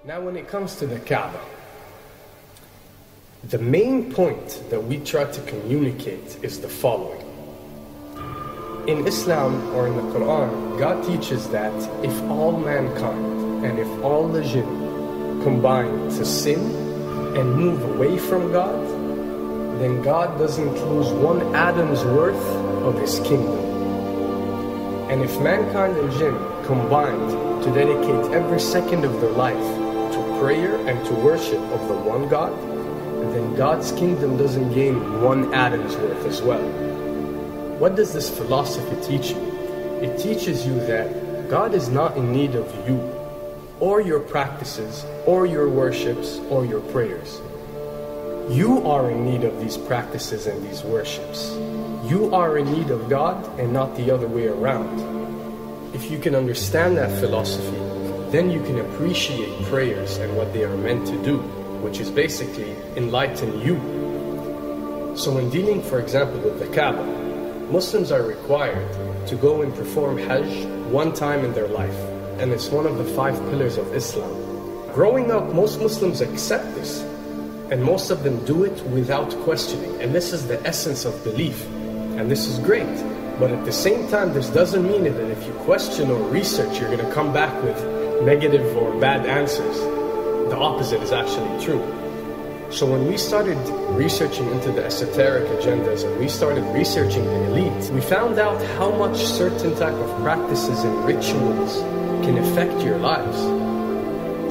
Now when it comes to the Kaaba, the main point that we try to communicate is the following. In Islam or in the Qoran, God teaches that if all mankind and if all the jinn combine to sin and move away from God, then God doesn't lose one atom's worth of His kingdom. And if mankind and jinn combined to dedicate every second of their life to prayer and to worship of the one God, then God's kingdom doesn't gain one atom's worth as well. What does this philosophy teach you? It teaches you that God is not in need of you, or your practices, or your worships, or your prayers. You are in need of these practices and these worships. You are in need of God and not the other way around. If you can understand that philosophy, then you can appreciate prayers and what they are meant to do, which is basically enlighten you. So when dealing, for example, with the Kaaba, Muslims are required to go and perform Hajj one time in their life, and it's one of the 5 pillars of Islam. Growing up, most Muslims accept this, and most of them do it without questioning, and this is the essence of belief, and this is great. But at the same time, this doesn't mean that if you question or research, you're going to come back with negative or bad answers. The opposite is actually true. So when we started researching into the esoteric agendas and we started researching the elite, we found out how much certain type of practices and rituals can affect your lives.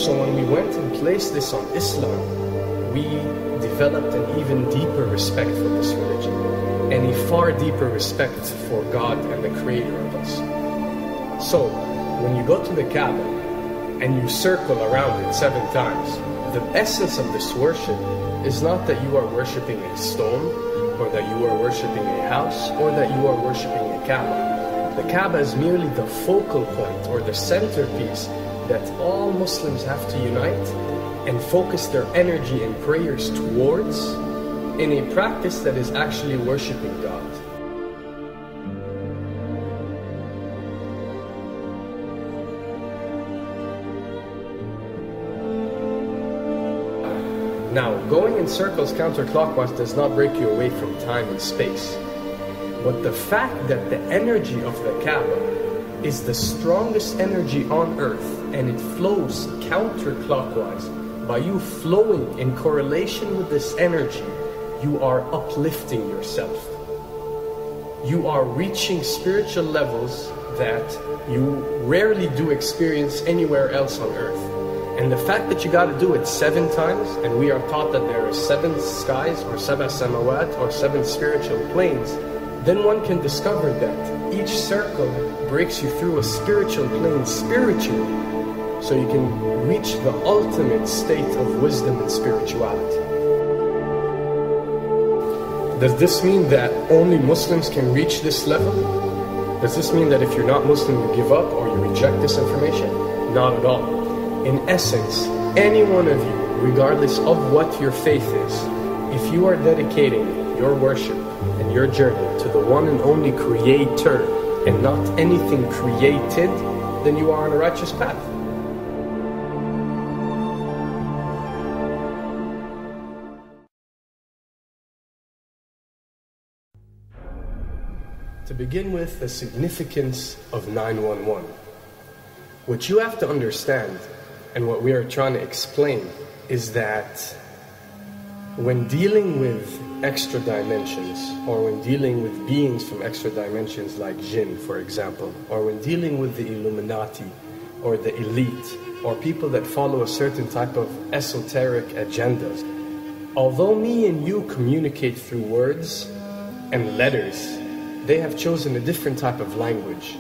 So when we went and placed this on Islam, we developed an even deeper respect for this religion and a far deeper respect for God and the Creator of us. So when you go to the Kaaba and you circle around it 7 times, the essence of this worship is not that you are worshipping a stone, or that you are worshipping a house, or that you are worshipping a Kaaba. The Kaaba is merely the focal point or the centerpiece that all Muslims have to unite and focus their energy and prayers towards in a practice that is actually worshipping God. Now, going in circles counterclockwise does not break you away from time and space. But the fact that the energy of the Kaaba is the strongest energy on earth and it flows counterclockwise, by you flowing in correlation with this energy, you are uplifting yourself. You are reaching spiritual levels that you rarely do experience anywhere else on earth. And the fact that you got to do it 7 times, and we are taught that there are 7 skies, or 7 samawat, or 7 spiritual planes, then one can discover that each circle breaks you through a spiritual plane spiritually, so you can reach the ultimate state of wisdom and spirituality. Does this mean that only Muslims can reach this level? Does this mean that if you're not Muslim, you give up or you reject this information? Not at all. In essence, any one of you, regardless of what your faith is, if you are dedicating your worship and your journey to the one and only Creator and not anything created, then you are on a righteous path. To begin with, the significance of 911. What you have to understand, and what we are trying to explain, is that when dealing with extra dimensions, or when dealing with beings from extra dimensions like jinn, for example, or when dealing with the Illuminati, or the elite, or people that follow a certain type of esoteric agendas, although me and you communicate through words and letters, they have chosen a different type of language.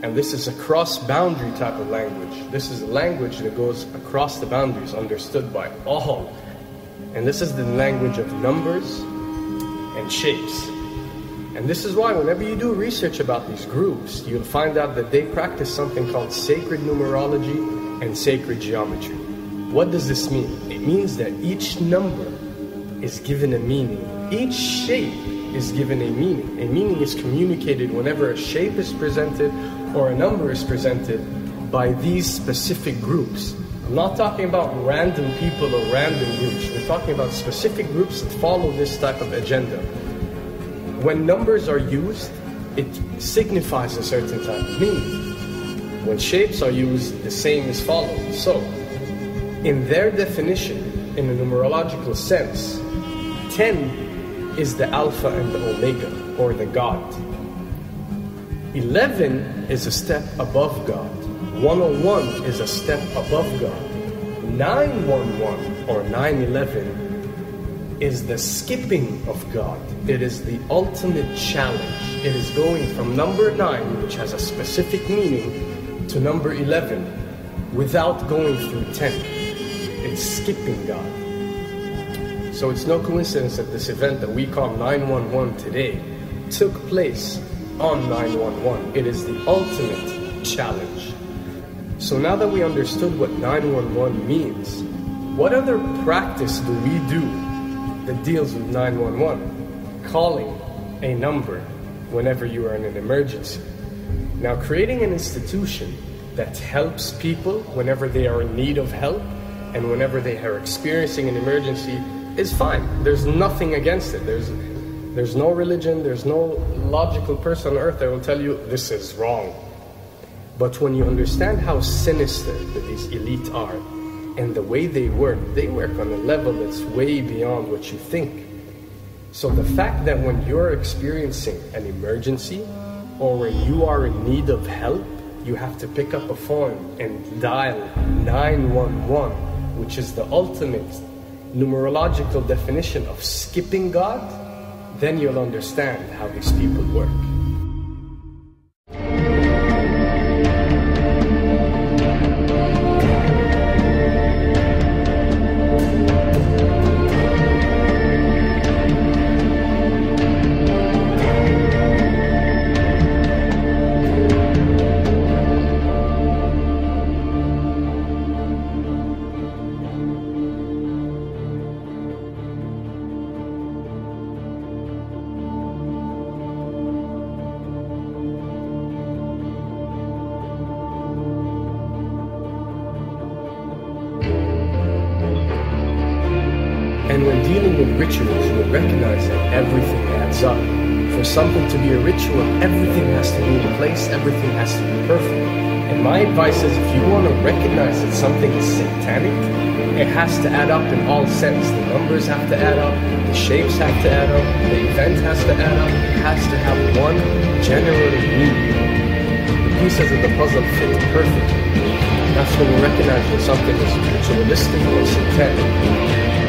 And this is a cross-boundary type of language. This is a language that goes across the boundaries, understood by all. And this is the language of numbers and shapes. And this is why whenever you do research about these groups, you'll find out that they practice something called sacred numerology and sacred geometry. What does this mean? It means that each number is given a meaning. Each shape is given a meaning. A meaning is communicated whenever a shape is presented or a number is presented by these specific groups. I'm not talking about random people or random groups. We're talking about specific groups that follow this type of agenda. When numbers are used, it signifies a certain type of meaning. When shapes are used, the same is followed. So, in their definition, in a numerological sense, 10 is the Alpha and the Omega, or the God. 11 is a step above God. 101 is a step above God. 911 or 911 is the skipping of God. It is the ultimate challenge. It is going from number 9, which has a specific meaning, to number 11 without going through 10. It's skipping God. So it's no coincidence that this event that we call 911 today took place on 911. It is the ultimate challenge. So now that we understood what 911 means, what other practice do we do that deals with 911? Calling a number whenever you are in an emergency. Now, creating an institution that helps people whenever they are in need of help and whenever they are experiencing an emergency is fine. There's nothing against it. There's no religion, there's no logical person on earth that will tell you this is wrong. But when you understand how sinister that these elite are and the way they work on a level that's way beyond what you think. So the fact that when you're experiencing an emergency or when you are in need of help, you have to pick up a phone and dial 911, which is the ultimate numerological definition of skipping God, then you'll understand how these people work. And when dealing with rituals, you will recognize that everything adds up. For something to be a ritual, everything has to be in place, everything has to be perfect. And my advice is, if you want to recognize that something is satanic, it has to add up in all sense. The numbers have to add up, the shapes have to add up, the event has to add up, it has to have one general meaning. The pieces of the puzzle fit perfectly. That's when we recognize when something is ritualistic or satanic.